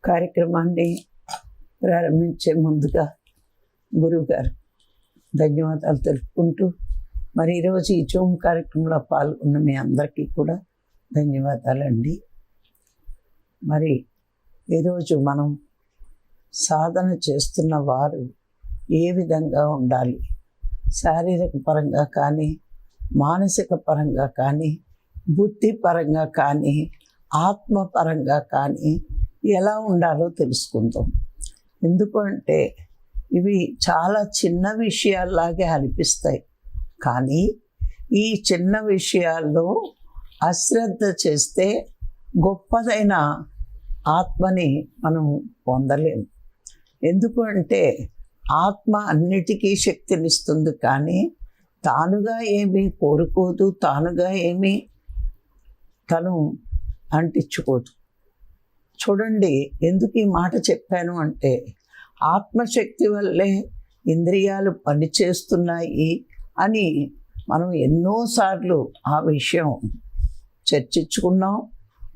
కార్యక్రమాన్ని ప్రారంభించే ముందుగా గురువుగారు ధన్యవాదాలు తెలుపుకుంటూ, మరి ఈరోజు ఈ జూమ్ కార్యక్రమంలో పాల్గొన్న మీ అందరికీ కూడా ధన్యవాదాలండి. మరి ఈరోజు మనం సాధన చేస్తున్న వారు ఏ విధంగా ఉండాలి, శారీరక పరంగా కానీ, మానసిక పరంగా కానీ, బుద్ధి పరంగా కానీ, ఆత్మపరంగా కానీ ఎలా ఉండాలో తెలుసుకుందాం. ఎందుకంటే ఇవి చాలా చిన్న విషయాల్లాగే అనిపిస్తాయి, కానీ ఈ చిన్న విషయాల్లో అశ్రద్ధ చేస్తే గొప్పదైన ఆత్మని మనం పొందలేము. ఎందుకంటే ఆత్మ అన్నిటికీ శక్తినిస్తుంది, కానీ తానుగా ఏమీ కోరుకోదు, తానుగా ఏమీ తను అంటించుకోదు. చూడండి, ఎందుకు ఈ మాట చెప్పాను అంటే, ఆత్మశక్తి వల్లే ఇంద్రియాలు పనిచేస్తున్నాయి అని మనం ఎన్నోసార్లు ఆ విషయం చర్చించుకున్నాం.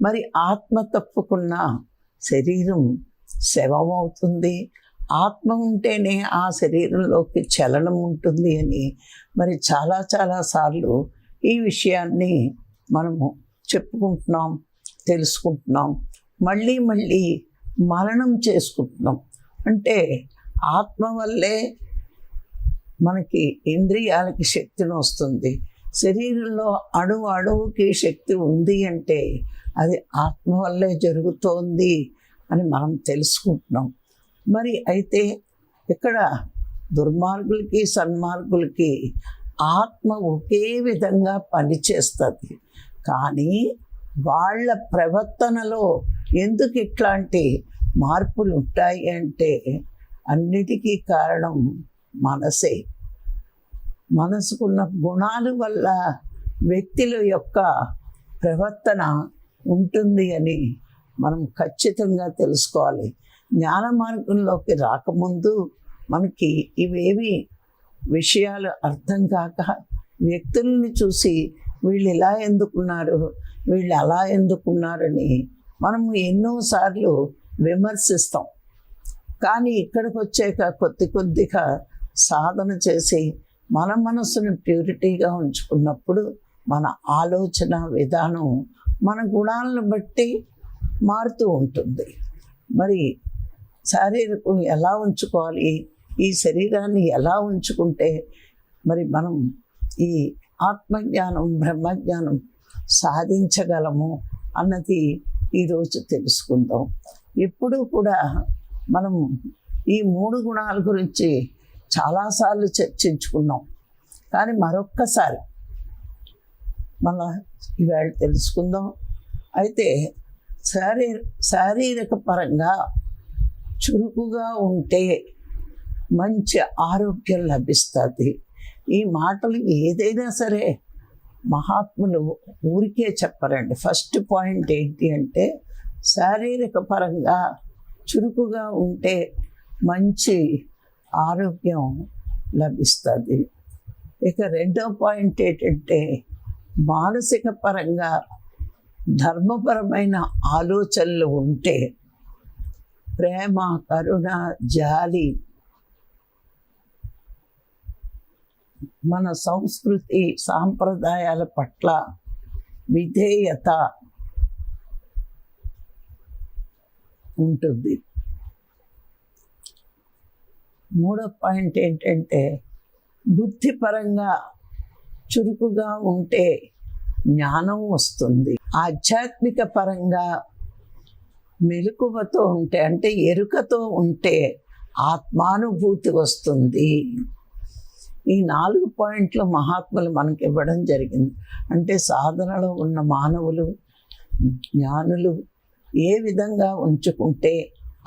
మరి ఆత్మ తప్పుకున్న శరీరం శవమవుతుంది, ఆత్మ ఉంటేనే ఆ శరీరంలోకి చలనం ఉంటుంది అని మరి చాలాసార్లు ఈ విషయాన్ని మనము చెప్పుకుంటున్నాం, తెలుసుకుంటున్నాం, మళ్ళీ మరణం చేసుకుంటున్నాం. అంటే ఆత్మ వల్లే మనకి ఇంద్రియాలకి శక్తిని వస్తుంది. శరీరంలో అణువుకి శక్తి ఉంది అంటే అది ఆత్మ వల్లే జరుగుతోంది అని మనం తెలుసుకుంటున్నాం. మరి అయితే ఇక్కడ దుర్మార్గులకి సన్మార్గులకి ఆత్మ ఒకే విధంగా పనిచేస్తుంది, కానీ వాళ్ళ ప్రవర్తనలో ఎందుకు ఇట్లాంటి మార్పులు ఉంటాయి అంటే అన్నిటికీ కారణం మనసే. మనసుకున్న గుణాల వల్ల వ్యక్తుల యొక్క ప్రవర్తన ఉంటుంది అని మనం ఖచ్చితంగా తెలుసుకోవాలి. జ్ఞాన మార్గంలోకి రాకముందు మనకి ఇవేవి విషయాలు అర్థం కాక వ్యక్తుల్ని చూసి వీళ్ళు ఇలా ఎందుకున్నారు, వీళ్ళు అలా ఎందుకున్నారని మనము ఎన్నోసార్లు విమర్శిస్తాం. కానీ ఇక్కడికి వచ్చాక కొద్దిగా సాధన చేసి మన మనసును ప్యూరిటీగా ఉంచుకున్నప్పుడు మన ఆలోచన విధానం మన గుణాలను బట్టి మారుతూ ఉంటుంది. మరి శారీరకం ఎలా ఉంచుకోవాలి, ఈ శరీరాన్ని ఎలా ఉంచుకుంటే మరి మనం ఈ ఆత్మజ్ఞానం బ్రహ్మజ్ఞానం సాధించగలము అన్నది ఈరోజు తెలుసుకుందాం. ఎప్పుడూ కూడా మనం ఈ 3 గుణాల గురించి చాలాసార్లు చర్చించుకున్నాం, కానీ మరొక్కసారి మళ్ళా ఇవాళ తెలుసుకుందాం. అయితే శారీరక పరంగా చురుకుగా ఉంటే మంచి ఆరోగ్యం లభిస్తుంది. ఈ మాటలు ఏదైనా సరే మహాత్ములు ఊరికే చెప్పరండి. ఫస్ట్ పాయింట్ ఏంటి అంటే, శారీరక పరంగా చురుకుగా ఉంటే మంచి ఆరోగ్యం లభిస్తుంది. ఇక రెండో పాయింట్ ఏంటంటే, మానసిక పరంగా ధర్మపరమైన ఆలోచనలు ఉంటే ప్రేమ, కరుణ, జాలి, మన సంస్కృతి సాంప్రదాయాల పట్ల విధేయత ఉంటుంది. మూడో పాయింట్ ఏంటంటే, బుద్ధిపరంగా చురుకుగా ఉంటే జ్ఞానం వస్తుంది. ఆధ్యాత్మిక పరంగా మెలకువతో ఉంటే, అంటే ఎరుకతో ఉంటే ఆత్మానుభూతి వస్తుంది. ఈ 4 పాయింట్లు మహాత్ములు మనకి ఇవ్వడం జరిగింది. అంటే సాధనలో ఉన్న మానవులు, జ్ఞానులు ఏ విధంగా ఉంచుకుంటే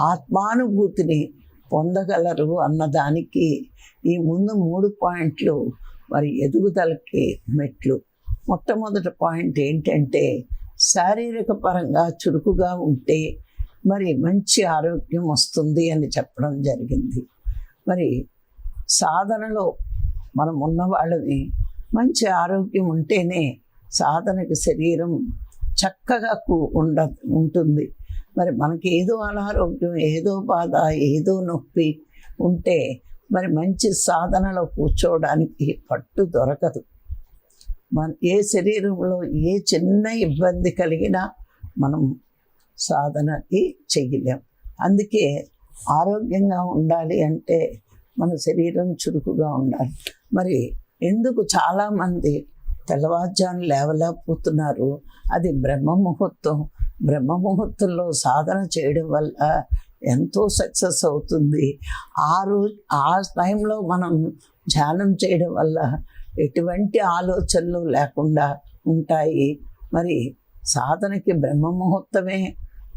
ఆత్మానుభూతిని పొందగలరు అన్నదానికి ఈ ముందు 3 పాయింట్లు మరి ఎదుగుదలకి మెట్లు. మొట్టమొదటి పాయింట్ ఏంటంటే, శారీరక పరంగా చురుకుగా ఉంటే మరి మంచి ఆరోగ్యం వస్తుంది అని చెప్పడం జరిగింది. మరి సాధనలో మనం ఉన్నవాళ్ళని మంచి ఆరోగ్యం ఉంటేనే సాధనకి శరీరం చక్కగా ఉంటుంది. మరి మనకి ఏదో అనారోగ్యం, ఏదో బాధ, ఏదో నొప్పి ఉంటే మరి మంచి సాధనలో కూర్చోవడానికి పట్టు దొరకదు. మన ఏ శరీరంలో ఏ చిన్న ఇబ్బంది కలిగినా మనం సాధనకి చెయ్యలేం. అందుకే ఆరోగ్యంగా ఉండాలి అంటే మన శరీరం చురుకుగా ఉండాలి. మరి ఎందుకు చాలామంది తెల్లవారుజామున లేవలేకపోతున్నారు? అది బ్రహ్మముహూర్తం. బ్రహ్మముహూర్తంలో సాధన చేయడం వల్ల ఎంతో సక్సెస్ అవుతుంది. ఆ టైంలో మనం ధ్యానం చేయడం వల్ల ఎటువంటి ఆలోచనలు లేకుండా ఉంటాయి. మరి సాధనకి బ్రహ్మముహూర్తమే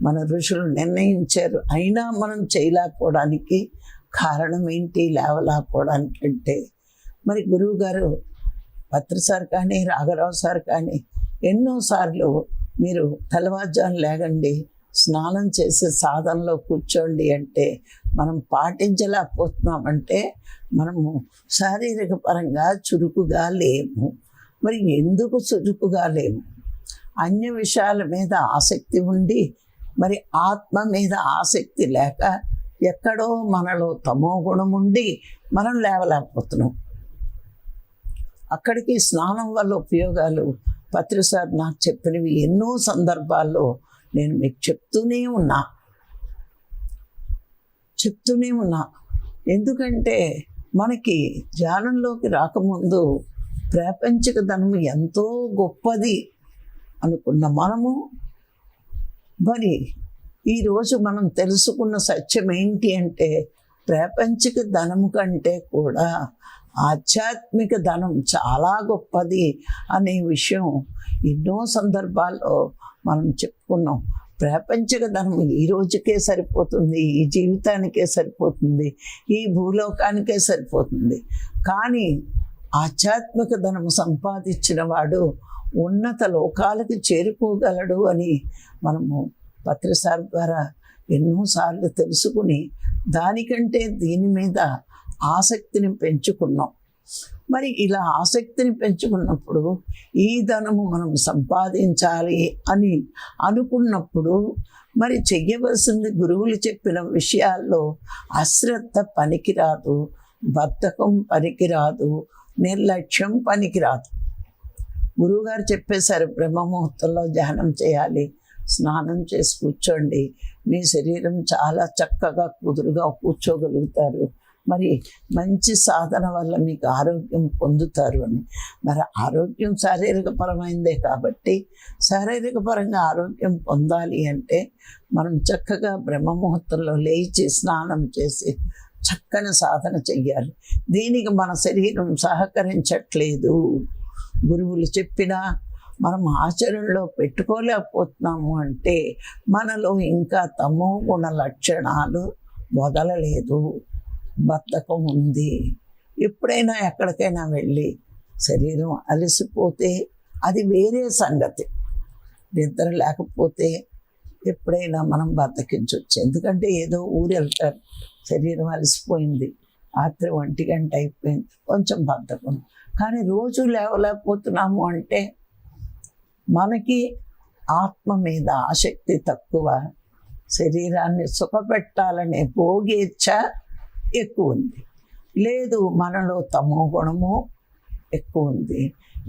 మన ఋషులు నిర్ణయించారు. అయినా మనం చేయలేకపోవడానికి కారణం ఏంటి? లేవలేకపోవడానికి అంటే మరి గురువుగారు పత్రి సార్ కానీ రాఘరావు సార్ కానీ ఎన్నోసార్లు మీరు తెల్లవారుజామున లేగండి, స్నానం చేసి సాధనలో కూర్చోండి అంటే మనం పాటించలేకపోతున్నామంటే మనము శారీరక పరంగా చురుకుగా లేము. మరి ఎందుకు చురుకుగా లేము? అన్య విషయాల మీద ఆసక్తి ఉండి మరి ఆత్మ మీద ఆసక్తి లేక ఎక్కడో మనలో తమో గుణం ఉండి మనం లేవలేకపోతున్నాం. అక్కడికి స్నానం వల్ల ఉపయోగాలు పత్రి సార్ నాకు చెప్పినవి ఎన్నో సందర్భాల్లో నేను మీకు చెప్తూనే ఉన్నా. ఎందుకంటే మనకి ధ్యానంలోకి రాకముందు ప్రాపంచిక ధనం ఎంతో గొప్పది అనుకున్న మనము మరి ఈరోజు మనం తెలుసుకున్న సత్యం ఏంటి అంటే ప్రాపంచిక ధనము కంటే కూడా ఆధ్యాత్మిక ధనం చాలా గొప్పది అనే విషయం ఎన్నో సందర్భాల్లో మనం చెప్పుకున్నాం. ప్రాపంచిక ధనం ఈ రోజుకే సరిపోతుంది, ఈ జీవితానికే సరిపోతుంది, ఈ భూలోకానికే సరిపోతుంది. కానీ ఆధ్యాత్మిక ధనం సంపాదించిన వాడు ఉన్నత లోకాలకి చేరుకోగలడు అని మనము పత్రిసార్ ద్వారా ఎన్నోసార్లు తెలుసుకుని దానికంటే దీని మీద ఆసక్తిని పెంచుకున్నాం. మరి ఇలా ఆసక్తిని పెంచుకున్నప్పుడు ఈ ధనము మనం సంపాదించాలి అని అనుకున్నప్పుడు మరి చెయ్యవలసింది గురువులు చెప్పిన విషయాల్లో అశ్రద్ధ పనికిరాదు, బద్ధకం పనికిరాదు, నిర్లక్ష్యం పనికిరాదు. గురువుగారు చెప్పేశారు, బ్రహ్మముహూర్తంలో ధ్యానం చేయాలి, స్నానం చేసి కూర్చోండి, మీ శరీరం చాలా చక్కగా కుదురుగా కూర్చోగలుగుతారు, మరి మంచి సాధన వల్ల మీకు ఆరోగ్యం పొందుతారు అని. మరి ఆరోగ్యం శారీరక పరమైందే కాబట్టి శారీరక పరంగా ఆరోగ్యం పొందాలి అంటే మనం చక్కగా బ్రహ్మముహూర్తంలో లేచి స్నానం చేసి చక్కని సాధన చెయ్యాలి. దీనికి మన శరీరం సహకరించట్లేదు. గురువులు చెప్పినా మనం ఆచరణలో పెట్టుకోలేకపోతున్నాము అంటే మనలో ఇంకా తమో గుణ లక్షణాలు వదలలేదు, బద్ధకం ఉంది. ఎప్పుడైనా ఎక్కడికైనా వెళ్ళి శరీరం అలసిపోతే అది వేరే సంగతి. నిద్ర లేకపోతే ఎప్పుడైనా మనం బద్ధకించవచ్చు. ఎందుకంటే ఏదో ఊరు వెళ్తారు, శరీరం అలసిపోయింది, రాత్రి 1 గంట అయిపోయింది, కొంచెం బద్ధకం. కానీ రోజు లేవలేకపోతున్నాము అంటే మనకి ఆత్మ మీద ఆసక్తి తక్కువ, శరీరాన్ని సుఖపెట్టాలనే భోగేచ్ఛ ఎక్కువ ఉంది. లేదు, మనలో తమో గుణము ఎక్కువ ఉంది.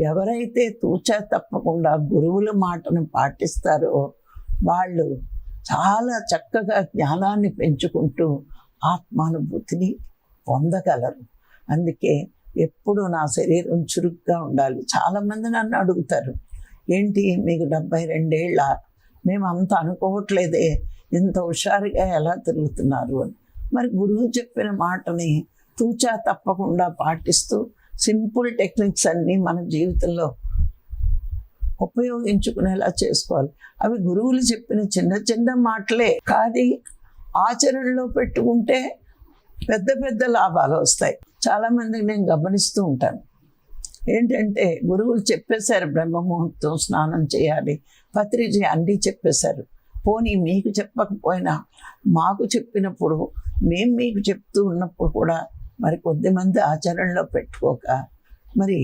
ఎవరైతే తూచా తప్పకుండా గురువుల మాటను పాటిస్తారో వాళ్ళు చాలా చక్కగా జ్ఞానాన్ని పెంచుకుంటూ ఆత్మానుభూతిని పొందగలరు. అందుకే ఎప్పుడు నా శరీరం చురుగ్గా ఉండాలి. చాలామంది నన్ను అడుగుతారు, ఏంటి మీకు 72 ఏళ్ళ, మేము అంత అనుకోవట్లేదే, ఇంత హుషారుగా ఎలా తిరుగుతున్నారు అని. మరి గురువు చెప్పిన మాటని తూచా తప్పకుండా పాటిస్తూ సింపుల్ టెక్నిక్స్ అన్నీ మన జీవితంలో ఉపయోగించుకునేలా చేసుకోవాలి. అవి గురువులు చెప్పిన చిన్న చిన్న మాటలే, కానీ ఆచరణలో పెట్టుకుంటే పెద్ద పెద్ద లాభాలు వస్తాయి. చాలామందికి నేను గమనిస్తూ ఉంటాను, ఏంటంటే గురువులు చెప్పేశారు బ్రహ్మముహూర్తం స్నానం చేయాలి, పత్రిజీ అన్నీ చెప్పేశారు. పోనీ మీకు చెప్పకపోయినా మాకు చెప్పినప్పుడు మేము మీకు చెప్తూ ఉన్నప్పుడు కూడా మరి కొద్దిమంది ఆచరణలో పెట్టుకోక మరి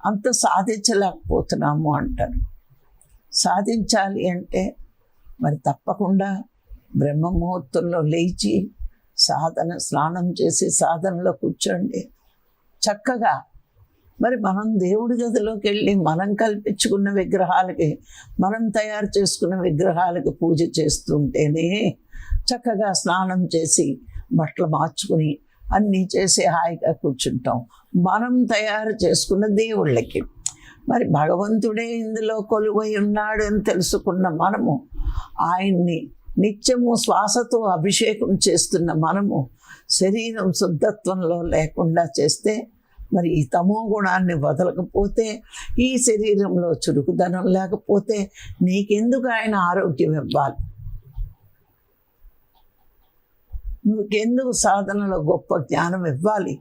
అంత సాధించలేకపోతున్నాము అంటారు. సాధించాలి అంటే మరి తప్పకుండా బ్రహ్మ ముహూర్తంలో లేచి స్నానం చేసి సాధనలో కూర్చోండి చక్కగా. మరి మనం దేవుడి గదిలోకి వెళ్ళి మనం కల్పించుకున్న విగ్రహాలకి, మనం తయారు చేసుకున్న విగ్రహాలకి పూజ చేస్తుంటేనే చక్కగా స్నానం చేసి బట్టలు మార్చుకుని అన్నీ చేసి హాయిగా కూర్చుంటాం మనం తయారు చేసుకున్న దేవుళ్ళకి. మరి భగవంతుడే ఇందులో కొలువై ఉన్నాడు అని తెలుసుకున్న మనము, ఆయన్ని నిత్యము శ్వాసతో అభిషేకం చేస్తున్న మనము శరీరం శుద్ధత్వంలో లేకుండా చేస్తే, మరి ఈ తమో గుణాన్ని వదలకపోతే, ఈ శరీరంలో చురుకుదనం లేకపోతే నీకెందుకు ఆయన ఆరోగ్యం ఇవ్వాలి? నువ్వుకెందుకు సాధనలో గొప్ప జ్ఞానం ఇవ్వాలి?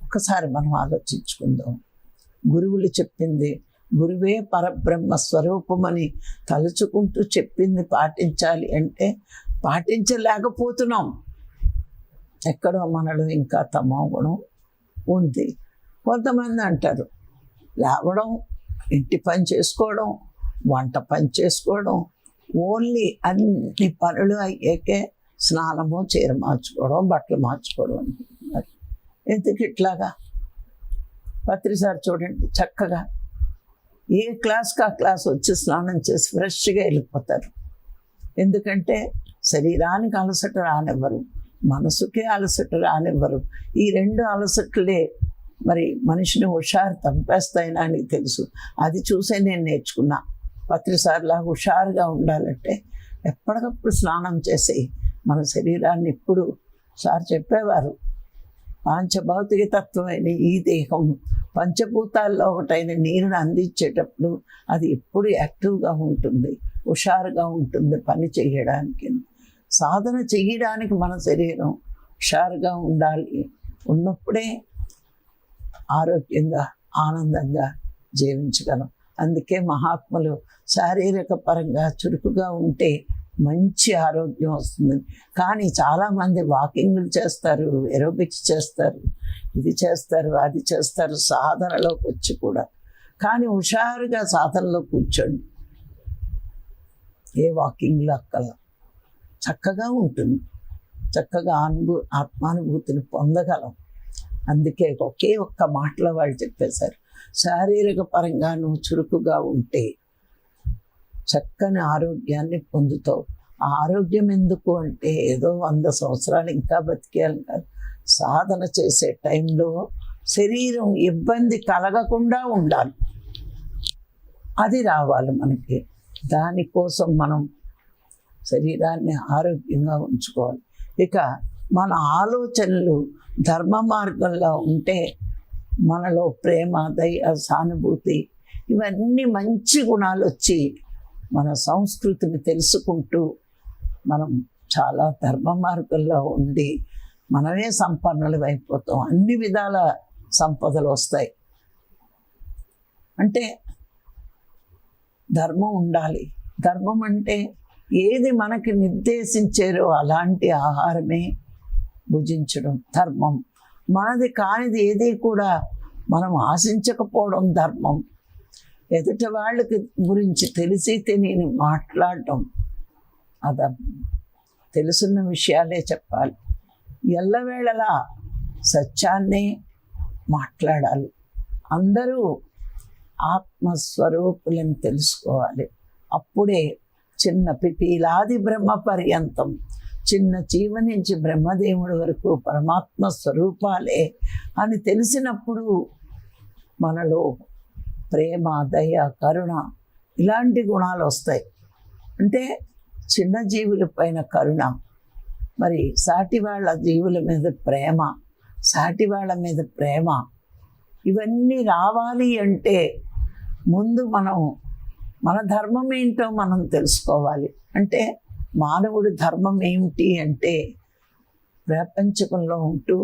ఒకసారి మనం ఆలోచించుకుందాం. గురువులు చెప్పింది, గురువే పరబ్రహ్మ స్వరూపమని తలుచుకుంటూ చెప్పింది పాటించాలి అంటే పాటించలేకపోతున్నాం. ఎక్కడో మనలో ఇంకా తమో గుణం ఉంది. కొంతమంది అంటారు, లేవడం, ఇంటి పని చేసుకోవడం, వంట పని చేసుకోవడం, ఓన్లీ అన్ని పనులు అయ్యాకే స్నానము, చీర మార్చుకోవడం, బట్టలు మార్చుకోవడం అనుకుంటున్నారు. ఎందుకు ఇట్లాగా? పత్రిసారి చూడండి, చక్కగా ఏ క్లాస్కి ఆ క్లాస్ వచ్చి స్నానం చేసి ఫ్రెష్గా వెళ్ళిపోతారు. ఎందుకంటే శరీరానికి అలసట రానివ్వరు, మనసుకే అలసట రానివ్వరు. ఈ రెండు అలసటలే మరి మనిషిని హుషారు తంపేస్తాయని ఆయనకి తెలుసు. అది చూసే నేను నేర్చుకున్నా. పత్రిసారిలా హుషారుగా ఉండాలంటే ఎప్పటికప్పుడు స్నానం చేసి మన శరీరాన్ని ఎప్పుడు సార్ చెప్పేవారు, పాంచభౌతిక తత్వమైన ఈ దేహం పంచభూతాల్లో ఒకటైన నీరుని అందించేటప్పుడు అది ఎప్పుడు యాక్టివ్గా ఉంటుంది, హుషారుగా ఉంటుంది పని చేయడానికి. సాధన చేయడానికి మన శరీరం హుషారుగా ఉండాలి. ఉన్నప్పుడే ఆరోగ్యంగా ఆనందంగా జీవించగలం. అందుకే మహాత్ములు శారీరక పరంగా చురుకుగా ఉంటే మంచి ఆరోగ్యం వస్తుంది. కానీ చాలామంది వాకింగ్లు చేస్తారు, ఏరోబిక్స్ చేస్తారు, ఇది చేస్తారు, అది చేస్తారు సాధనలోకి వచ్చి కూడా. కానీ హుషారుగా సాధనలో కూర్చోండి, ఏ వాకింగ్లో అక్కల్లా చక్కగా ఉంటుంది, చక్కగా ఆత్మానుభూతిని పొందగలం. అందుకే ఒకే ఒక్క మాటలో వాళ్ళు చెప్పేశారు, శారీరక పరంగా నువ్వు చురుకుగా ఉంటే చక్కని ఆరోగ్యాన్ని పొందుతావు. ఆ ఆరోగ్యం ఎందుకు అంటే ఏదో 100 సంవత్సరాలు ఇంకా బతికేయాలి కాదు. సాధన చేసే టైంలో శరీరం ఇబ్బంది కలగకుండా ఉండాలి, అది రావాలి మనకి. దానికోసం మనం శరీరాన్ని ఆరోగ్యంగా ఉంచుకోవాలి. ఇక మన ఆలోచనలు ధర్మ మార్గంలో ఉంటే మనలో ప్రేమ, దయ, సానుభూతి ఇవన్నీ మంచి గుణాలు వచ్చి మన సంస్కృతిని తెలుసుకుంటూ మనం చాలా ధర్మ మార్గంలో ఉండి మనమే సంపన్నులు అయిపోతాం. అన్ని విధాల సంపదలు వస్తాయి. అంటే ధర్మం ఉండాలి. ధర్మం అంటే ఏది మనకి నిర్దేశించారో అలాంటి ఆహారమే భుజించడం ధర్మం. మనది కానిది ఏది కూడా మనం ఆశించకపోవడం ధర్మం. ఎదుటి వాళ్ళకి గురించి తెలిసి తెలియని మాట్లాడటం అధర్మం. తెలుసున్న విషయాలే చెప్పాలి, ఎల్లవేళలా సత్యాన్నే మాట్లాడాలి. అందరూ ఆత్మస్వరూపులను తెలుసుకోవాలి. అప్పుడే చిన్న పిపీలాది బ్రహ్మ పర్యంతం, చిన్న జీవ నుంచి బ్రహ్మదేవుడి వరకు పరమాత్మ స్వరూపాలే అని తెలిసినప్పుడు మనలో ప్రేమ, దయ, కరుణ ఇలాంటి గుణాలు వస్తాయి. అంటే చిన్న జీవుల పైన కరుణ, మరి సాటి వాళ్ళ జీవుల మీద ప్రేమ, సాటి వాళ్ళ మీద ప్రేమ, ఇవన్నీ రావాలి అంటే ముందు మన ధర్మం ఏంటో మనం తెలుసుకోవాలి. అంటే మానవుడి ధర్మం ఏమిటి అంటే ప్రపంచకంలో ఉంటూ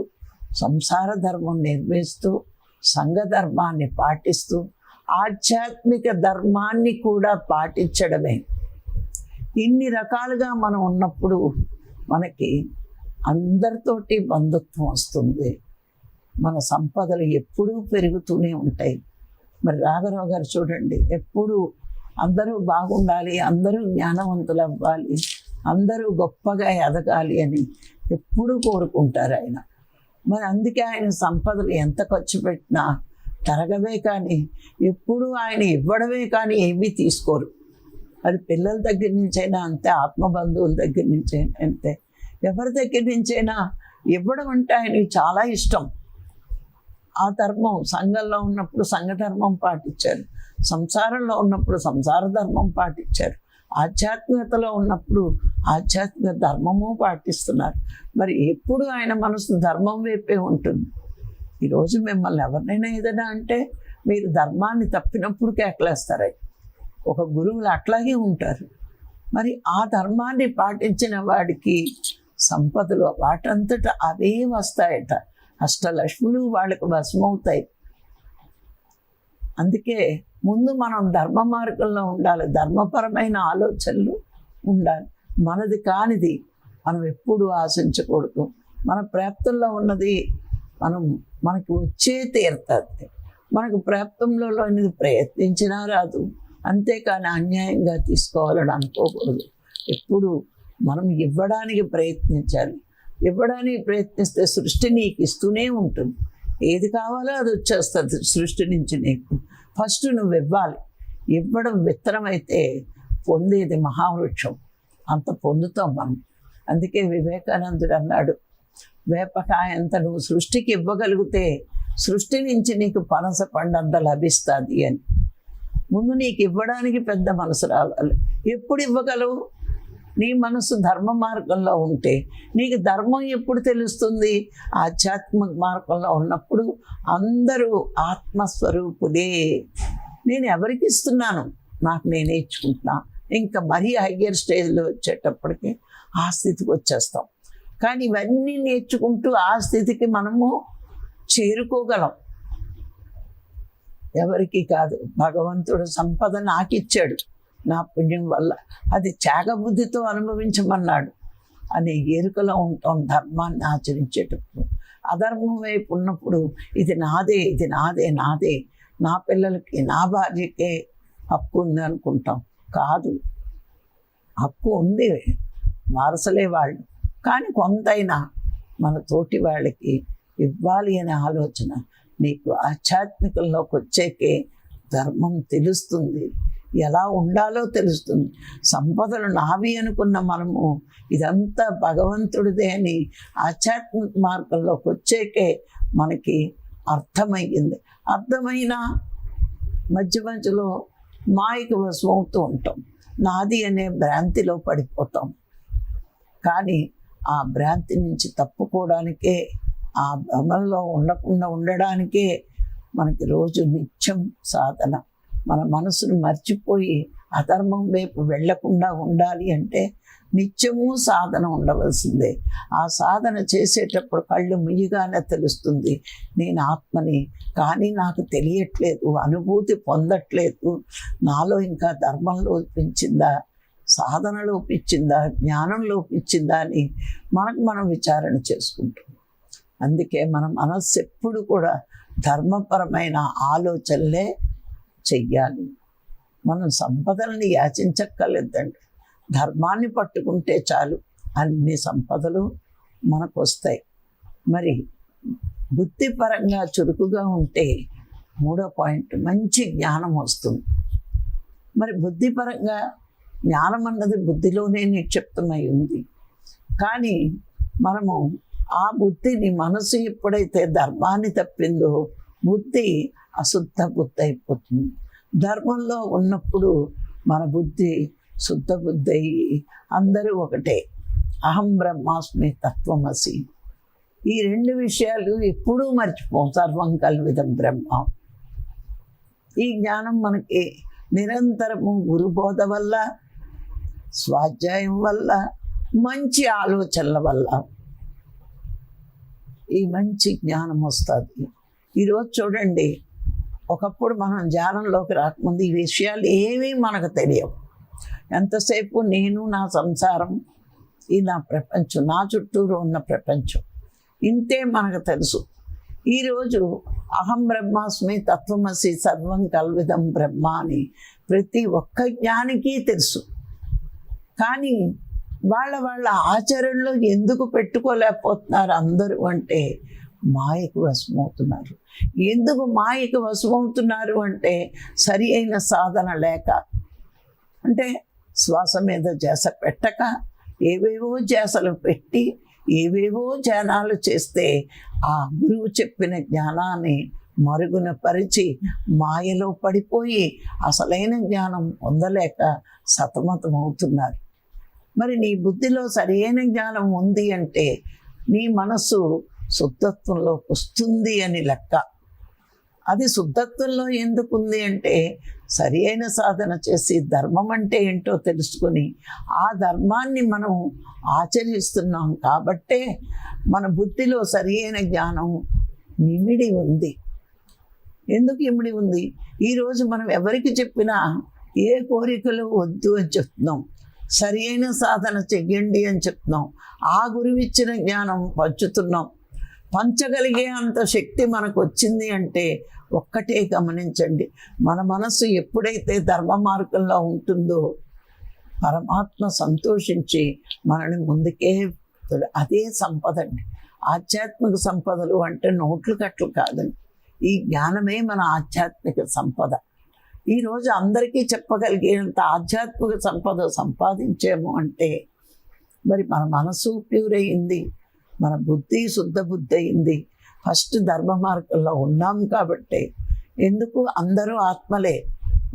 సంసార ధర్మం నిర్వహిస్తూ సంఘ ధర్మాన్ని పాటిస్తూ ఆధ్యాత్మిక ధర్మాన్ని కూడా పాటించడమే. ఇన్ని రకాలుగా మనం ఉన్నప్పుడు మనకి అందరితోటి బంధుత్వం వస్తుంది. మన సంపదలు ఎప్పుడూ పెరుగుతూనే ఉంటాయి. మరి రాఘరావు గారు చూడండి, ఎప్పుడు అందరూ బాగుండాలి, అందరూ జ్ఞానవంతులు అవ్వాలి, అందరూ గొప్పగా ఎదగాలి అని ఎప్పుడూ కోరుకుంటారు ఆయన. మరి అందుకే ఆయన సంపదలు ఎంత ఖర్చు పెట్టినా తరగవే కానీ ఎప్పుడూ ఆయన ఇవ్వడమే కానీ ఏమీ తీసుకోరు. అది పిల్లల దగ్గర నుంచైనా అంతే, ఆత్మ బంధువుల దగ్గర నుంచైనా అంతే, ఎవరి దగ్గర నుంచైనా ఇవ్వడం అంటే ఆయనకి చాలా ఇష్టం. ఆ ధర్మం సంఘంలో ఉన్నప్పుడు సంఘ ధర్మం పాటించారు, సంసారంలో ఉన్నప్పుడు సంసార ధర్మం పాటించారు, ఆధ్యాత్మికతలో ఉన్నప్పుడు ఆధ్యాత్మిక ధర్మము పాటిస్తున్నారు. మరి ఎప్పుడు ఆయన మనసు ధర్మం వైపే ఉంటుంది. ఈరోజు మిమ్మల్ని ఎవరినైనా ఏదైనా అంటే మీరు ధర్మాన్ని తప్పినప్పుడు కేకలేస్తారు. ఒక గురువులు అట్లాగే ఉంటారు. మరి ఆ ధర్మాన్ని పాటించిన వాడికి సంపదలు వాటంతటా అవే వస్తాయట. అష్టలక్ష్ములు వాళ్ళకి వశమవుతాయి. అందుకే ముందు మనం ధర్మ మార్గంలో ఉండాలి, ధర్మపరమైన ఆలోచనలు ఉండాలి. మనది కానిది మనం ఎప్పుడు ఆశించకూడదు. మన ప్రాప్తంలో ఉన్నది మనకి వచ్చే తీరుతుంది. మనకు ప్రాప్తంలో లేనిది ప్రయత్నించినా రాదు. అంతేకాని అన్యాయంగా తీసుకోవాలని అనుకోకూడదు. ఎప్పుడు మనం ఇవ్వడానికి ప్రయత్నించాలి. ఇవ్వడానికి ప్రయత్నిస్తే సృష్టి నీకు ఇస్తూనే ఉంటుంది. ఏది కావాలో అది వచ్చేస్తుంది సృష్టి నుంచి నీకు. ఫస్ట్ నువ్వు ఇవ్వాలి. ఇవ్వడం విత్తనం అయితే పొందేది మహావృక్షం. అంత పొందుతాం మనం. అందుకే వివేకానందుడు అన్నాడు, వేపకాయ అంత నువ్వు సృష్టికి ఇవ్వగలిగితే సృష్టి నుంచి నీకు పనస పండంత లభిస్తుంది అని. ముందు నీకు ఇవ్వడానికి పెద్ద మనసు రావాలి. ఎప్పుడు ఇవ్వగలవు? నీ మనసు ధర్మ మార్గంలో ఉంటే. నీకు ధర్మం ఎప్పుడు తెలుస్తుంది? ఆధ్యాత్మిక మార్గంలో ఉన్నప్పుడు. అందరూ ఆత్మస్వరూపులే. నేను ఎవరికి ఇస్తున్నాను? నాకు నేనే ఇచ్చుకుంటున్నా. ఇంకా మరీ హయ్యర్ స్టేజ్లో వచ్చేటప్పటికి ఆ స్థితికి వచ్చేస్తాం. కానీ ఇవన్నీ నేర్చుకుంటూ ఆ స్థితికి మనము చేరుకోగలం. ఎవరికి కాదు. భగవంతుడు సంపద నాకు ఇచ్చాడు నా పుణ్యం వల్ల, అది త్యాగబుద్ధితో అనుభవించమన్నాడు అనే ఎరుకలో ఉంటాం ధర్మాన్ని ఆచరించేటప్పుడు. అధర్మం వైపు ఉన్నప్పుడు ఇది నాదే, ఇది నాదే, నాదే, నా పిల్లలకి నా భార్యకే హక్కు ఉంది అనుకుంటాం. కాదు, హక్కు ఉంది, వారసులే వాళ్ళు. కానీ కొంతైనా మన తోటి వాళ్ళకి ఇవ్వాలి అనే ఆలోచన నీకు ఆధ్యాత్మికంలోకి వచ్చేకే ధర్మం తెలుస్తుంది, ఎలా ఉండాలో తెలుస్తుంది. సంపదలు నావి అనుకున్న మనము ఇదంతా భగవంతుడిదే అని ఆధ్యాత్మిక మార్గంలోకి వచ్చేకే మనకి అర్థమయ్యింది. అర్థమైనా మధ్య మధ్యలో మాయకు వశమవుతూ ఉంటాం. నాది అనే భ్రాంతిలో పడిపోతాం. కానీ ఆ భ్రాంతి నుంచి తప్పుకోవడానికే, ఆ భ్రమల్లో ఉండకుండా ఉండడానికే మనకి రోజు నిత్యం సాధన. మన మనసును మర్చిపోయి అధర్మం వైపు వెళ్లకుండా ఉండాలి అంటే నిత్యము సాధన ఉండవలసిందే. ఆ సాధన చేసేటప్పుడు కళ్ళు ముయ్యగానే తెలుస్తుంది, నేను ఆత్మని, కానీ నాకు తెలియట్లేదు, అనుభూతి పొందట్లేదు, నాలో ఇంకా ధర్మం లోపించిందా, సాధన లోపించిందా, జ్ఞానం లోపించిందా అని మనం విచారణ చేసుకుంటాం. అందుకే మన మనస్సు ఎప్పుడు కూడా ధర్మపరమైన ఆలోచనలే చెయ్యాలి. మనం సంపదల్ని యాచించక్కర్లేదండి. ధర్మాన్ని పట్టుకుంటే చాలు, అన్ని సంపదలు మనకు వస్తాయి. మరి బుద్ధిపరంగా చురుకుగా ఉంటే మూడో పాయింట్, మంచి జ్ఞానం వస్తుంది. మరి బుద్ధిపరంగా జ్ఞానం అన్నది బుద్ధిలోనే నిక్షిప్తమై ఉంది. కానీ మనము ఆ బుద్ధిని, మనసు ఎప్పుడైతే ధర్మాన్ని తప్పిందో బుద్ధి అశుద్ధ బుద్ధి అయిపోతుంది. ధర్మంలో ఉన్నప్పుడు మన బుద్ధి శుద్ధ బుద్ధి అయ్యి అందరూ ఒకటే, అహం బ్రహ్మాస్మి తత్వమసి. ఈ రెండు విషయాలు ఎప్పుడూ మర్చిపోం. సర్వం కల్విదం బ్రహ్మ. ఈ జ్ఞానం మనకి నిరంతరము గురుబోధ వల్ల, స్వాధ్యాయం వల్ల, మంచి ఆలోచనల వల్ల ఈ మంచి జ్ఞానం వస్తుంది. ఈరోజు చూడండి, ఒకప్పుడు మనం ధ్యానంలోకి రాకముందు ఈ విషయాలు ఏమీ మనకు తెలియవు. ఎంతసేపు నేను, నా సంసారం, ఈ నా ప్రపంచం, నా చుట్టూరు ఉన్న ప్రపంచం, ఇంతే మనకు తెలుసు. ఈరోజు అహం బ్రహ్మాస్మి తత్వమసి సర్వం కల్విదం బ్రహ్మ అని ప్రతి ఒక్క జ్ఞానికి తెలుసు. కానీ వాళ్ళ ఆచరణలో ఎందుకు పెట్టుకోలేకపోతున్నారు అందరూ అంటే మాయకు వశమవుతున్నారు. ఎందుకు మాయకు వశమవుతున్నారు అంటే సరి అయిన సాధన లేక, అంటే శ్వాస మీద ధ్యాస పెట్టక ఏవేవో ధ్యాసలు పెట్టి ఏవేవో ధ్యానాలు చేస్తే ఆ గురువు చెప్పిన జ్ఞానాన్ని మరుగున పరిచి మాయలో పడిపోయి అసలైన జ్ఞానం పొందలేక సతమతం అవుతున్నారు. మరి నీ బుద్ధిలో సరైన జ్ఞానం ఉంది అంటే నీ మనసు శుద్ధత్వంలోకి వస్తుంది అని లెక్క. అది శుద్ధత్వంలో ఎందుకు ఉంది అంటే సరి అయిన సాధన చేసి ధర్మం అంటే ఏంటో తెలుసుకొని ఆ ధర్మాన్ని మనం ఆచరిస్తున్నాం కాబట్టే మన బుద్ధిలో సరి అయిన జ్ఞానం ఇమిడి ఉంది. ఎందుకు ఇమిడి ఉంది? ఈరోజు మనం ఎవరికి చెప్పినా ఏ కోరికలు వద్దు అని చెప్తున్నాం, సరి అయిన సాధన చెయ్యండి అని చెప్తున్నాం, ఆ గురువు ఇచ్చిన జ్ఞానం పంచుతున్నాం. పంచగలిగే అంత శక్తి మనకు వచ్చింది అంటే ఒక్కటే గమనించండి, మన మనసు ఎప్పుడైతే ధర్మ మార్గంలో ఉంటుందో పరమాత్మ సంతోషించి మనని ముందుకే, అదే సంపద అండి. ఆధ్యాత్మిక సంపదలు అంటే నోట్లు కట్లు కాదండి, ఈ జ్ఞానమే మన ఆధ్యాత్మిక సంపద. ఈరోజు అందరికీ చెప్పగలిగేంత ఆధ్యాత్మిక సంపద సంపాదించాము అంటే మరి మన మనసు ప్యూర్ అయింది, మన బుద్ధి శుద్ధ బుద్ధి అయింది. ఫస్ట్ ధర్మ మార్గంలో ఉన్నాం కాబట్టి. ఎందుకు? అందరూ ఆత్మలే,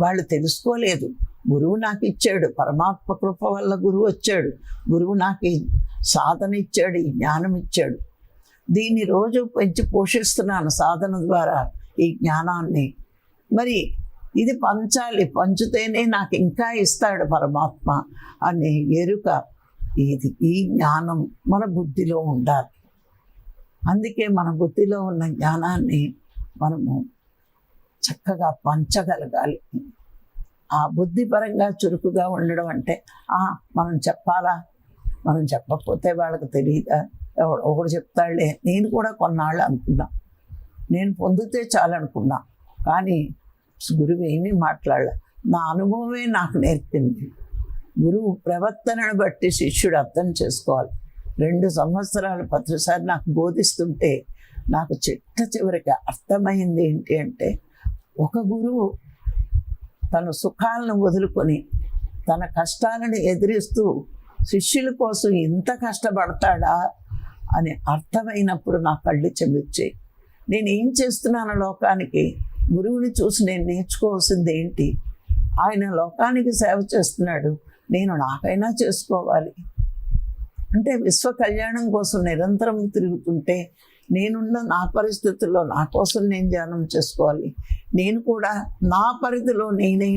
వాళ్ళు తెలుసుకోలేదు. గురువు నాకు ఇచ్చాడు, పరమాత్మ కృప వల్ల గురువు వచ్చాడు, గురువు నాకు ఈ సాధన ఇచ్చాడు, ఈ జ్ఞానం ఇచ్చాడు. దీన్ని రోజు పెంచి పోషిస్తున్నాను సాధన ద్వారా ఈ జ్ఞానాన్ని. మరి ఇది పంచాలి, పంచితేనే నాకు ఇంకా ఇస్తాడు పరమాత్మ అనే ఎరుక, ఈ జ్ఞానం మన బుద్ధిలో ఉండాలి. అందుకే మన బుద్ధిలో ఉన్న జ్ఞానాన్ని మనము చక్కగా పంచగలగాలి. ఆ బుద్ధిపరంగా చురుకుగా ఉండడం అంటే మనం చెప్పాలా, మనం చెప్పకపోతే వాళ్ళకి తెలియదా, ఒకడు చెప్తాడులే. నేను కూడా కొన్నాళ్ళు అనుకున్నా, నేను పొందితే చాలనుకున్నా, కానీ గురువు ఏమీ మాట్లాడలే. నా అనుభవమే నాకు నేర్పింది. గురువు ప్రవర్తనను బట్టి శిష్యుడు అర్థం చేసుకోవాలి. 2 సంవత్సరాలు 10 సార్లు నాకు బోధిస్తుంటే నాకు చివరికి అర్థమైంది ఏంటి అంటే, ఒక గురువు తన సుఖాలను వదులుకొని తన కష్టాలను ఎదిరిస్తూ శిష్యుల కోసం ఇంత కష్టపడతాడా అని అర్థమైనప్పుడు నా కళ్ళు చెమిర్చాయి. నేను ఏం చేస్తున్నాను లోకానికి? గురువుని చూసి నేను నేర్చుకోవాల్సింది ఏంటి? ఆయన లోకానికి సేవ చేస్తున్నాడు, నేను నాకైనా చేసుకోవాలి. అంటే విశ్వ కళ్యాణం కోసం నిరంతరం తిరుగుతుంటే నేనున్న నా పరిస్థితుల్లో నా కోసం నేను ధ్యానం చేసుకోవాలి. నేను కూడా నా పరిధిలో నేనే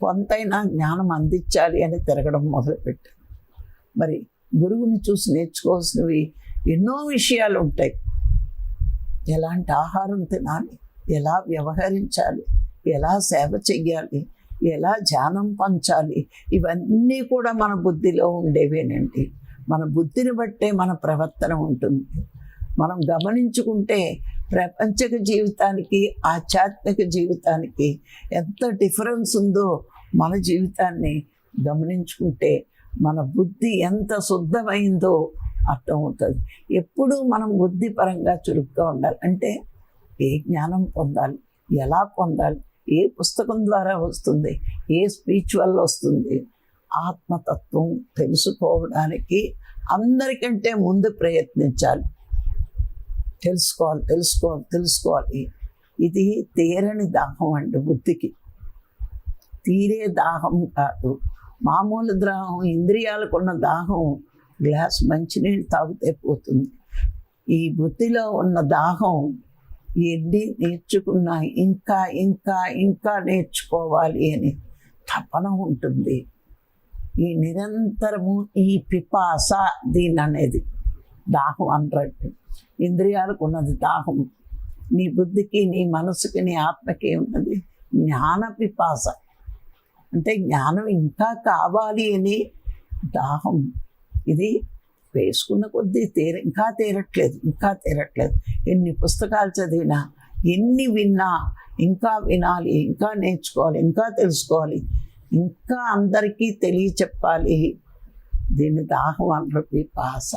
కొంతైనా జ్ఞానం అందించాలి అని తిరగడం మొదలుపెట్టాను. మరి గురువుని చూసి నేర్చుకోవాల్సినవి ఎన్నో విషయాలు ఉంటాయి. ఎలాంటి ఆహారం తినాలి, ఎలా వ్యవహరించాలి, ఎలా సేవ చెయ్యాలి, ఎలా ధ్యానం పంచాలి, ఇవన్నీ కూడా మన బుద్ధిలో ఉండేవేనండి. మన బుద్ధిని బట్టే మన ప్రవర్తన ఉంటుంది. మనం గమనించుకుంటే ప్రపంచక జీవితానికి ఆధ్యాత్మిక జీవితానికి ఎంత డిఫరెన్స్ ఉందో మన జీవితాన్ని గమనించుకుంటే మన బుద్ధి ఎంత శుద్ధమైందో అర్థమవుతుంది. ఎప్పుడూ మనం బుద్ధి పరంగా చురుగ్గా ఉండాలి. అంటే ఏ జ్ఞానం పొందాలి, ఎలా పొందాలి, ఏ పుస్తకం ద్వారా వస్తుంది, ఏ స్పీచ్ వల్ల వస్తుంది, ఆత్మతత్వం తెలుసుకోవడానికి అందరికంటే ముందు ప్రయత్నించాలి. తెలుసుకోవాలి. ఇది తీరని దాహం అండి బుద్ధికి, తీరే దాహం కాదు. మామూలు దాహం, ఇంద్రియాలకున్న దాహం గ్లాస్ మంచినీళ్ళు తాగితే పోతుంది. ఈ బుద్ధిలో ఉన్న దాహం ఎన్ని నేర్చుకున్నా ఇంకా ఇంకా ఇంకా నేర్చుకోవాలి అని తపన ఉంటుంది. ఈ నిరంతరము ఈ పిపాస దీని అనేది దాహం అన్నట్టు. ఇంద్రియాలకు ఉన్నది దాహం, నీ బుద్ధికి, నీ మనసుకి, నీ ఆత్మకి ఉన్నది జ్ఞాన పిపాస. అంటే జ్ఞానం ఇంకా కావాలి అని దాహం. ఇది వేసుకున్న కొద్దీ ఇంకా తీరట్లేదు. ఎన్ని పుస్తకాలు చదివినా, ఎన్ని విన్నా ఇంకా వినాలి, ఇంకా నేర్చుకోవాలి, ఇంకా తెలుసుకోవాలి, ఇంకా అందరికీ తెలియచెప్పాలి. దీన్ని దాహం అనరు, పిపాస.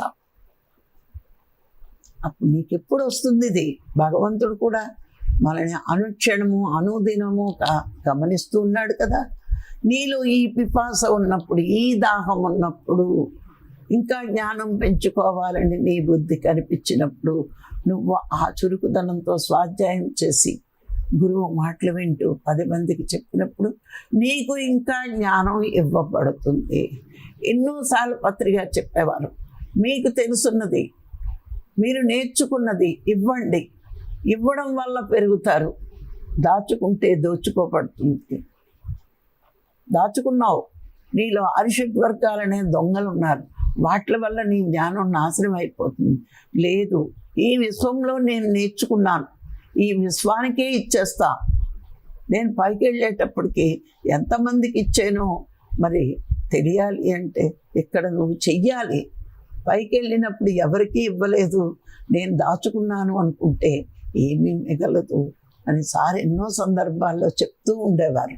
అప్పుడు నీకు ఎప్పుడు వస్తుంది ఇది? భగవంతుడు కూడా మనని అనుక్షణము అనుదినము గమనిస్తూ ఉన్నాడు కదా. నీలో ఈ పిపాస ఉన్నప్పుడు, ఈ దాహం ఉన్నప్పుడు, ఇంకా జ్ఞానం పెంచుకోవాలని నీ బుద్ధి కనిపించినప్పుడు, నువ్వు ఆ చురుకుదనంతో స్వాధ్యాయం చేసి గురువు మాటలు వింటూ 10 మందికి చెప్పినప్పుడు నీకు ఇంకా జ్ఞానం ఇవ్వబడుతుంది. ఎన్నోసార్లు పత్రిక చెప్పేవారు, మీకు తెలుసున్నది, మీరు నేర్చుకున్నది ఇవ్వండి. ఇవ్వడం వల్ల పెరుగుతారు, దాచుకుంటే దోచుకోబడుతుంది. దాచుకున్నావు, నీలో అరిషడ్ వర్గాలనే దొంగలు ఉన్నారు, వాటి వల్ల నీ జ్ఞానం నాశనం అయిపోతుంది. లేదు, ఈ విశ్వంలో నేను నేర్చుకున్నాను, ఈ విశ్వానికే ఇచ్చేస్తా. నేను పైకి వెళ్ళేటప్పటికి ఎంతమందికి ఇచ్చానో మరి తెలియాలి అంటే ఇక్కడ నువ్వు చెయ్యాలి. పైకి వెళ్ళినప్పుడు ఎవరికీ ఇవ్వలేదు, నేను దాచుకున్నాను అనుకుంటే ఏమీ మిగలదు అని సార్ ఎన్నో సందర్భాల్లో చెప్తూ ఉండేవారు.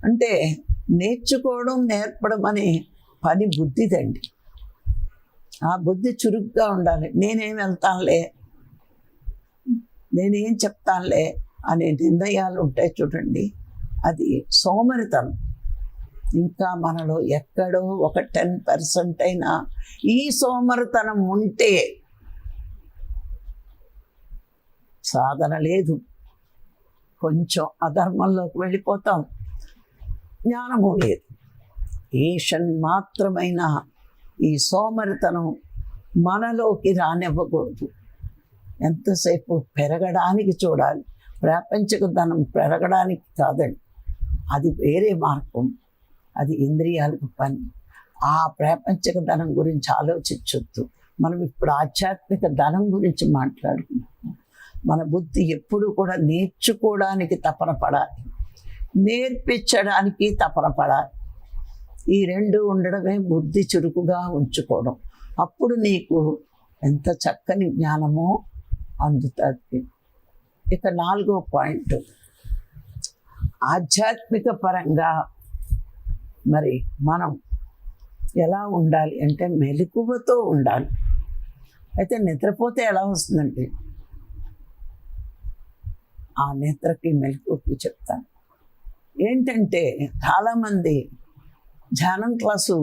అంటే నేర్చుకోవడం, నేర్పడం అనే పని బుద్ధిదండి. ఆ బుద్ధి చురుగ్గా ఉండాలి. నేనేం వెళ్తానులే, నేనేం చెప్తానులే అనే నిర్ణయాలు ఉంటాయి చూడండి, అది సోమరితనం. ఇంకా మనలో ఎక్కడో ఒక 10% అయినా ఈ సోమరితనం ఉంటే సాధన లేదు. కొంచెం అధర్మంలోకి వెళ్ళిపోతాం, జ్ఞానము లేదు. ఈషన్ మాత్రమైన ఈ సోమరితనం మనలోకి రానివ్వకూడదు. ఎంతసేపు పెరగడానికి చూడాలి, ప్రాపంచిక ధనం పెరగడానికి కాదండి, అది వేరే మార్గం, అది ఇంద్రియాలకు పని. ఆ ప్రాపంచిక ధనం గురించి ఆలోచించొద్దు. మనం ఇప్పుడు ఆధ్యాత్మిక ధనం గురించి మాట్లాడుకుంటున్నాం. మన బుద్ధి ఎప్పుడు కూడా నేర్చుకోవడానికి తపన పడాలి, నేర్పించడానికి తపన పడాలి. ఈ రెండు ఉండడమే బుద్ధి చురుకుగా ఉంచుకోవడం. అప్పుడు నీకు ఎంత చక్కని జ్ఞానమో అందుతుంది. ఇక 4వ పాయింట్, ఆధ్యాత్మిక పరంగా మరి మనం ఎలా ఉండాలి అంటే మెలకువతో ఉండాలి. అయితే నిద్రపోతే ఎలా వస్తుందండి? ఆ నిద్రకి మెలకువకి చెప్తాను. ఏంటంటే చాలామంది ధ్యానం క్లాసు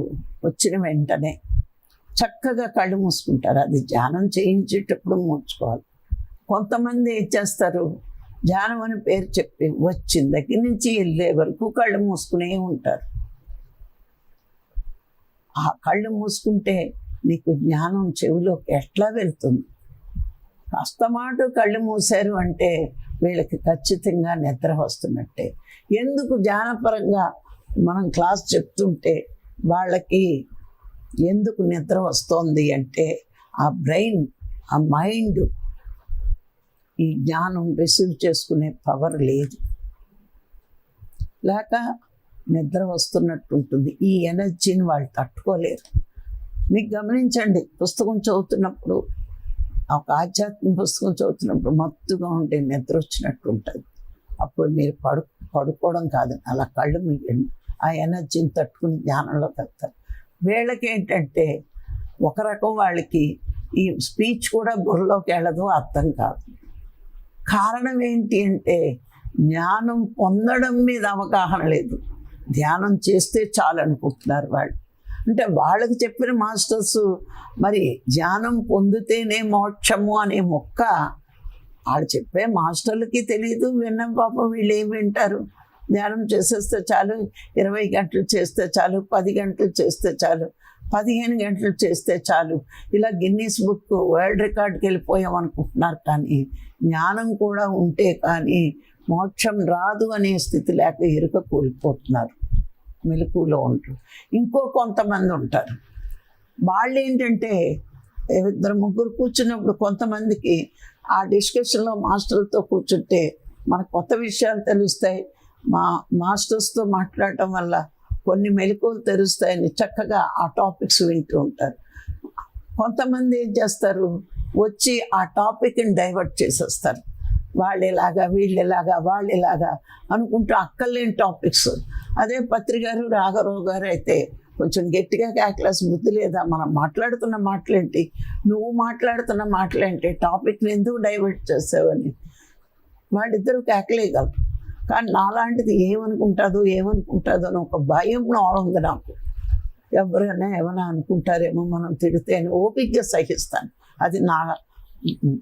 వచ్చిన వెంటనే చక్కగా కళ్ళు మూసుకుంటారు. అది ధ్యానం చేయించేటప్పుడు మూసుకోవాలి. కొంతమంది ఏం చేస్తారు, ధ్యానం అని పేరు చెప్పి వచ్చిన దగ్గర నుంచి వెళ్ళే వరకు కళ్ళు మూసుకునే ఉంటారు. ఆ కళ్ళు మూసుకుంటే నీకు జ్ఞానం చెవిలోకి ఎట్లా వెళ్తుంది? అస్తమాట కళ్ళు మూసారు అంటే వీళ్ళకి ఖచ్చితంగా నిద్ర వస్తున్నట్టే. ఎందుకు ధ్యానపరంగా మనం క్లాస్ చెప్తుంటే వాళ్ళకి ఎందుకు నిద్ర వస్తోంది అంటే ఆ బ్రెయిన్, ఆ మైండ్ ఈ జ్ఞానం రిసీవ్ చేసుకునే పవర్ లేదు, లేక నిద్ర వస్తున్నట్టు ఉంటుంది. ఈ ఎనర్జీని వాళ్ళు తట్టుకోలేరు. మీకు గమనించండి, పుస్తకం చదువుతున్నప్పుడు, ఒక ఆధ్యాత్మిక పుస్తకం చదువుతున్నప్పుడు మత్తుగా ఉంటే నిద్ర వచ్చినట్టు ఉంటుంది. అప్పుడు మీరు పడుకోవడం కాదు, అలా కళ్ళు మీయండి, ఆ ఎనర్జీని తట్టుకుని జ్ఞానంలోకి వెళ్తారు. వీళ్ళకి ఏంటంటే ఒక రకం వాళ్ళకి ఈ స్పీచ్ కూడా బుర్రలోకి వెళ్ళదు, అర్థం కాదు. కారణం ఏంటి అంటే జ్ఞానం పొందడం మీద అవగాహన లేదు. ధ్యానం చేస్తే చాలు అనుకుంటున్నారు వాళ్ళు. అంటే వాళ్ళకి చెప్పిన మాస్టర్స్ మరి ధ్యానం పొందితేనే మోక్షము అనే మొక్క వాళ్ళు చెప్పే మాస్టర్లకి తెలియదు. విన్న పాపం వీళ్ళు ఏం వింటారు? ధ్యానం చేసేస్తే చాలు, 20 గంటలు చేస్తే చాలు, 10 గంటలు చేస్తే చాలు, 15 గంటలు చేస్తే చాలు, ఇలా గిన్నీస్ బుక్ వరల్డ్ రికార్డ్కి వెళ్ళిపోయాం అనుకుంటున్నారు. కానీ జ్ఞానం కూడా ఉంటే కానీ మోక్షం రాదు అనే స్థితి లేక ఎరుక కోల్పోతున్నారు, మెలకువలో ఉంటారు. ఇంకో కొంతమంది ఉంటారు, వాళ్ళు ఏంటంటే 2-3 కూర్చున్నప్పుడు కొంతమందికి ఆ డిస్కషన్లో మాస్టర్లతో కూర్చుంటే మనకు కొత్త విషయాలు తెలుస్తాయి. మాస్టర్స్తో మాట్లాడటం వల్ల కొన్ని మెలకువలు తెలుస్తాయని చక్కగా ఆ టాపిక్స్ వింటూ ఉంటారు. కొంతమంది ఏం చేస్తారు, వచ్చి ఆ టాపిక్ని డైవర్ట్ చేసేస్తారు. వాళ్ళేలాగా వీళ్ళేలాగా వాళ్ళేలాగా అనుకుంటూ అక్కర్లేని టాపిక్స్. అదే పత్రిక గారు, రాఘరావు గారు అయితే కొంచెం గట్టిగా క్యాక్లెస్ బుద్ధి లేదా, మనం మాట్లాడుతున్న మాటలేంటి, నువ్వు మాట్లాడుతున్న మాటలేంటి, టాపిక్ని ఎందుకు డైవర్ట్ చేసావని వాళ్ళిద్దరూ కేకలేయగలరు. కానీ నాలాంటిది ఏమనుకుంటుందో అని ఒక భయం ఉంది నాకు. ఎవరైనా ఏమైనా అనుకుంటారేమో మనం తిడితే అని ఓపికగా సహిస్తాను. అది నా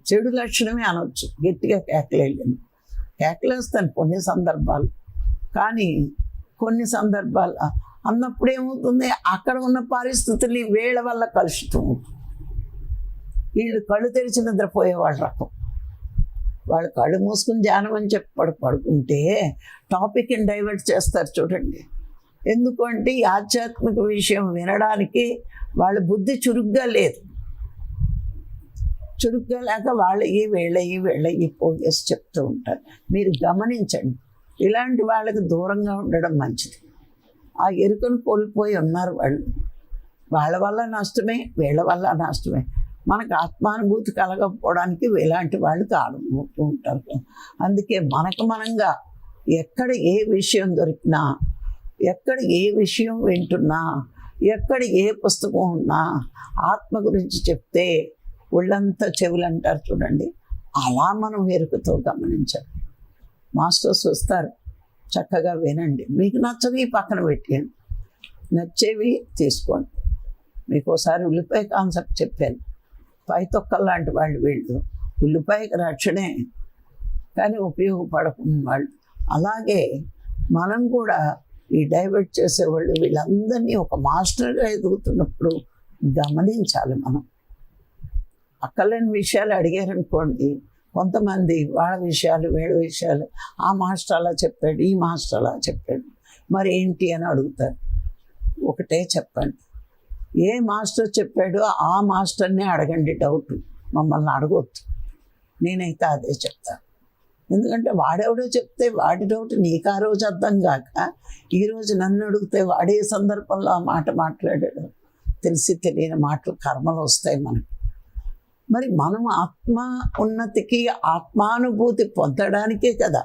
చెడు లక్షణమే అనవచ్చు. గట్టిగా కేకలేయలేను, కేకలేస్తాను కొన్ని సందర్భాలు. కానీ కొన్ని సందర్భాలు అన్నప్పుడు ఏమవుతుంది, అక్కడ ఉన్న పరిస్థితుల్ని వీళ్ళ వల్ల కలుషితం ఉంటుంది. వీళ్ళు కళ్ళు తెరిచి నిద్రపోయేవాళ్ళ రకం. వాళ్ళు కళ్ళు మూసుకుని ధ్యానం అని చెప్పి పడుకుంటే టాపిక్ని డైవర్ట్ చేస్తారు చూడండి. ఎందుకంటే ఈ ఆధ్యాత్మిక విషయం వినడానికి వాళ్ళ బుద్ధి చురుగ్గా లేదు. చురుగ్గా లేక వీళ్ళయి పోగేసి చెప్తూ ఉంటారు. మీరు గమనించండి, ఇలాంటి వాళ్ళకి దూరంగా ఉండడం మంచిది. ఆ ఎరుకను కోల్పోయి ఉన్నారు వాళ్ళు. వాళ్ళ వల్ల నష్టమే, వీళ్ళ వల్ల నష్టమే. మనకు ఆత్మానుభూతి కలగకపోవడానికి ఇలాంటి వాళ్ళు కారణమవుతూ ఉంటారు. అందుకే మనంగా ఎక్కడ ఏ విషయం దొరికినా, ఎక్కడ ఏ విషయం వింటున్నా, ఎక్కడ ఏ పుస్తకం ఉన్నా ఆత్మ గురించి చెప్తే ఒళ్ళంతా చెవులు అంటారు చూడండి, అలా మనం ఎరుకతో గమనించాలి. మాస్టర్స్ వస్తారు, చక్కగా వినండి. మీకు నచ్చవి పక్కన పెట్టండి, నచ్చేవి తీసుకోండి. మీకు ఒకసారి ఉల్లిపాయ కాన్సెప్ట్ చెప్పాను. పై తొక్కలు లాంటి వాళ్ళు వీళ్ళు. ఉల్లిపాయకి రక్షణే, కానీ ఉపయోగపడకున్న వాళ్ళు. అలాగే మనం కూడా ఈ డైవర్ట్ చేసేవాళ్ళు వీళ్ళందరినీ ఒక మాస్టర్గా ఎదుగుతున్నప్పుడు గమనించాలి. మనం అక్కర్లేని విషయాలు అడిగారనుకోండి, కొంతమంది వాళ్ళ విషయాలు వీళ్ళ విషయాలు, ఆ మాస్టర్ అలా చెప్పాడు, ఈ మాస్టర్ అలా చెప్పాడు, మరి ఏంటి అని అడుగుతారు. ఒకటే చెప్పండి, ఏ మాస్టర్ చెప్పాడో ఆ మాస్టర్నే అడగండి. డౌట్ మమ్మల్ని అడగొద్దు. నేనైతే అదే చెప్తాను. ఎందుకంటే వాడెవడో చెప్తే వాడి డౌట్ నీకు ఆ రోజు అర్థం కాక ఈరోజు నన్ను అడిగితే వాడే సందర్భంలో ఆ మాట మాట్లాడాడు. తెలిసి తెలియని మాటలు కర్మలు వస్తాయి మనకి. మరి మనం ఆత్మ ఉన్నతికి, ఆత్మానుభూతి పొందడానికే కదా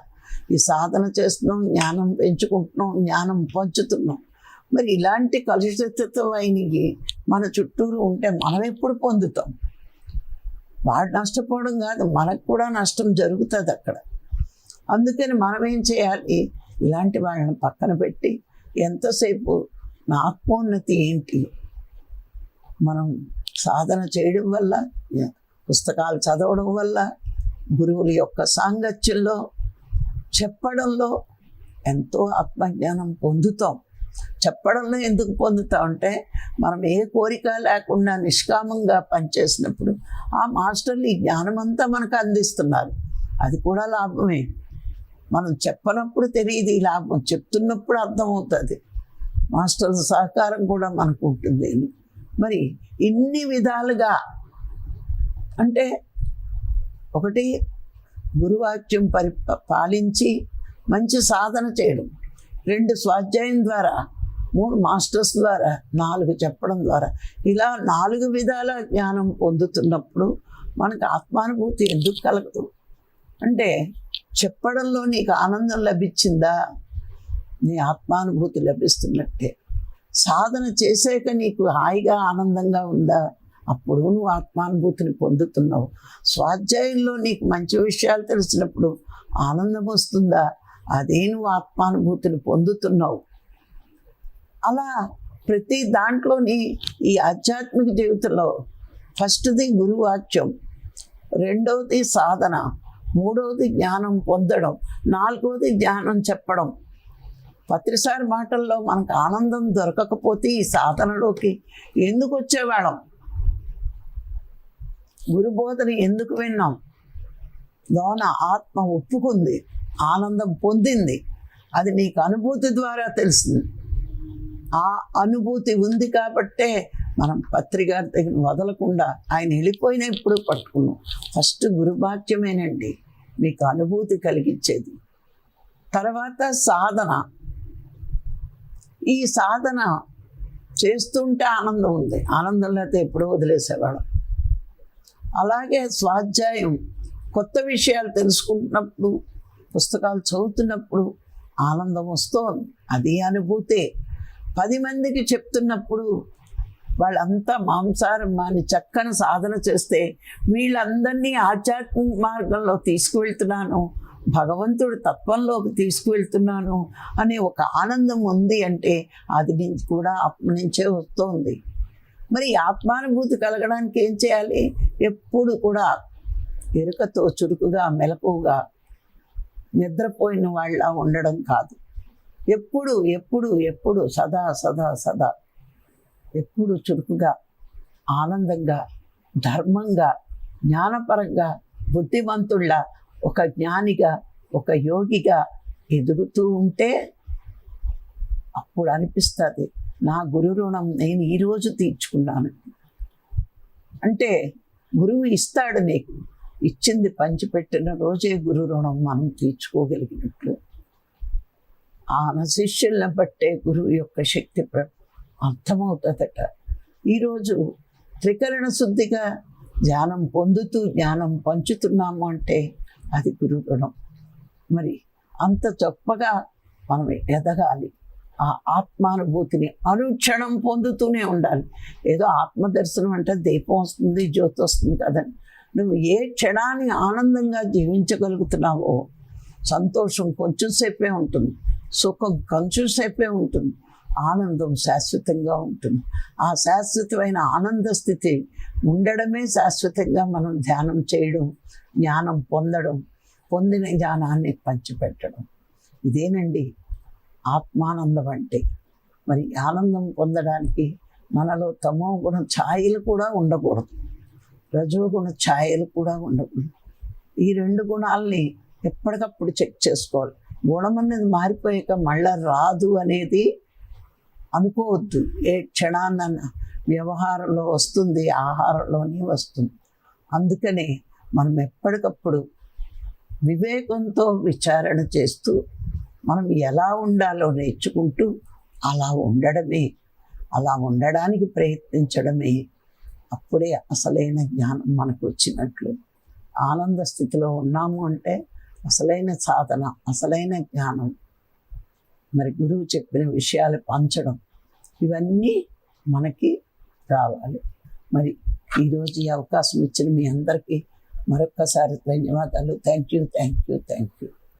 ఈ సాధన చేస్తున్నాం, జ్ఞానం పెంచుకుంటున్నాం, జ్ఞానం పంచుతున్నాం. మరి ఇలాంటి కలుషితమైనవి మన చుట్టూరు ఉంటే మనం ఎప్పుడు పొందుతాం? వాడు నష్టపోవడం కాదు, మనకు కూడా నష్టం జరుగుతుంది అక్కడ. అందుకని మనం ఏం చేయాలి, ఇలాంటి వాళ్ళని పక్కన పెట్టి ఎంతసేపు నా ఆత్మోన్నతి ఏంటి, మనం సాధన చేయడం వల్ల, పుస్తకాలు చదవడం వల్ల, గురువుల యొక్క సాంగత్యంలో చెప్పడంలో ఎంతో ఆత్మజ్ఞానం పొందుతాం. చెప్పడంలో ఎందుకు పొందుతామంటే మనం ఏ కోరిక లేకుండా నిష్కామంగా పనిచేసినప్పుడు ఆ మాస్టర్లు ఈ జ్ఞానం అంతా మనకు అందిస్తున్నారు. అది కూడా లాభమే. మనం చెప్పనప్పుడు తెలియదు ఈ లాభం, చెప్తున్నప్పుడు అర్థమవుతుంది. మాస్టర్ సహకారం కూడా మనకు ఉంటుంది. మరి ఇన్ని విధాలుగా అంటే ఒకటి గురువాక్యం పాలించి మంచి సాధన చేయడం, 2 స్వాధ్యాయం ద్వారా, 3 మాస్టర్స్ ద్వారా, 4 చెప్పడం ద్వారా, ఇలా 4 విధాల జ్ఞానం పొందుతున్నప్పుడు మనకు ఆత్మానుభూతి ఎందుకు కలగదు అంటే, చెప్పడంలో నీకు ఆనందం లభించిందా, నీ ఆత్మానుభూతి లభిస్తున్నట్టే. సాధన చేసాక నీకు హాయిగా ఆనందంగా ఉందా, అప్పుడు నువ్వు ఆత్మానుభూతిని పొందుతున్నావు. స్వాధ్యాయంలో నీకు మంచి విషయాలు తెలిసినప్పుడు ఆనందం వస్తుందా, అదే నువ్వు ఆత్మానుభూతిని పొందుతున్నావు. అలా ప్రతి దాంట్లోని ఈ ఆధ్యాత్మిక జీవితంలో ఫస్ట్ది గురువాక్యం, 2వది సాధన, 3వది జ్ఞానం పొందడం, 4వది జ్ఞానం చెప్పడం. పత్రిసారి మాటల్లో మనకు ఆనందం దొరకకపోతే ఈ సాధనలోకి ఎందుకు వచ్చేవాళ్ళం? గురుబోధన ఎందుకు విన్నాం? లోన ఆత్మ ఒప్పుకుంది, ఆనందం పొందింది. అది నీకు అనుభూతి ద్వారా తెలిసింది. ఆ అనుభూతి ఉంది కాబట్టే మనం పత్రిక దగ్గర వదలకుండా ఆయన వెళ్ళిపోయినా ఇప్పుడు పట్టుకున్నాం. ఫస్ట్ గురువాక్యమేనండి మీకు అనుభూతి కలిగించేది. తర్వాత సాధన. ఈ సాధన చేస్తుంటే ఆనందం ఉంది, ఆనందం లేకపోతే ఎప్పుడో వదిలేసేవాళ్ళం. అలాగే స్వాధ్యాయం, కొత్త విషయాలు తెలుసుకుంటున్నప్పుడు, పుస్తకాలు చదువుతున్నప్పుడు ఆనందం వస్తుంది, అది అనుభూతే. 10 మందికి చెప్తున్నప్పుడు వాళ్ళంతా మాంసారం మాని చక్కని సాధన చేస్తే వీళ్ళందరినీ ఆధ్యాత్మిక మార్గంలో తీసుకువెళ్తున్నాను, భగవంతుడి తత్వంలోకి తీసుకువెళ్తున్నాను అనే ఒక ఆనందం ఉంది అంటే అది నుంచి కూడా అప్పటి నుంచే వస్తుంది. మరి ఆత్మానుభూతి కలగడానికి ఏం చేయాలి? ఎప్పుడు కూడా ఎరుకతో చురుకుగా మెలకుగా నిద్రపోయిన వాళ్ళ ఉండడం కాదు. ఎప్పుడు ఎప్పుడు ఎప్పుడు సదా సదా సదా ఎప్పుడు చురుకుగా, ఆనందంగా, ధర్మంగా, జ్ఞానపరంగా, బుద్ధిమంతుళ్ళ ఒక జ్ఞానిగా, ఒక యోగిగా ఎదుగుతూ ఉంటే అప్పుడు అనిపిస్తుంది నా గురు రుణం నేను ఈరోజు తీర్చుకున్నాను. అంటే గురువు ఇస్తాడు నీకు, ఇచ్చింది పంచిపెట్టిన రోజే గురు రుణం మనం తీర్చుకోగలిగినట్లు. ఆ శిష్యులను బట్టే గురువు యొక్క శక్తి అర్థమవుతుందట. ఈరోజు త్రికరణ శుద్ధిగా జ్ఞానం పొందుతూ జ్ఞానం పంచుతున్నాము అంటే అది గురు రుణం. మరి అంత గొప్పగా మనం ఎదగాలి. ఆ ఆత్మానుభూతిని అనుక్షణం పొందుతూనే ఉండాలి. ఏదో ఆత్మదర్శనం అంటే దీపం వస్తుంది, జ్యోతి వస్తుంది కదండి. నువ్వు ఏ క్షణాన్ని ఆనందంగా జీవించగలుగుతున్నావో సంతోషం కొంచెం సేపే ఉంటుంది, సుఖం కొంచెం సేపే ఉంటుంది, ఆనందం శాశ్వతంగా ఉంటుంది. ఆ శాశ్వతమైన ఆనంద స్థితి ఉండడమే శాశ్వతంగా మనం ధ్యానం చేయడం, జ్ఞానం పొందడం, పొందిన జ్ఞానాన్ని పంచిపెట్టడం. ఇదేనండి ఆత్మానందం అంటే. మరి ఆనందం పొందడానికి మనలో తమో గుణ ఛాయలు కూడా ఉండకూడదు, రజోగుణ ఛాయలు కూడా ఉండకూడదు. ఈ 2 గుణాలని ఎప్పటికప్పుడు చెక్ చేసుకోవాలి. గుణం అనేది మారిపోయాక మళ్ళా రాదు అనేది అనుకోవద్దు. ఏ క్షణాన్న వ్యవహారంలో వస్తుంది, ఆహారంలోనే వస్తుంది. అందుకనే మనం ఎప్పటికప్పుడు వివేకంతో విచారణ చేస్తూ మనం ఎలా ఉండాలో నేర్చుకుంటూ అలా ఉండడమే, అలా ఉండడానికి ప్రయత్నించడమే అప్పుడే అసలైన జ్ఞానం మనకు వచ్చినట్లు. ఆనంద స్థితిలో ఉన్నాము అంటే అసలైన సాధన, అసలైన జ్ఞానం. మరి గురువు చెప్పిన విషయాలు పంచడం, ఇవన్నీ మనకి రావాలి. మరి ఈరోజు ఈ అవకాశం ఇచ్చిన మీ అందరికీ మరొక్కసారి ధన్యవాదాలు. Thank you.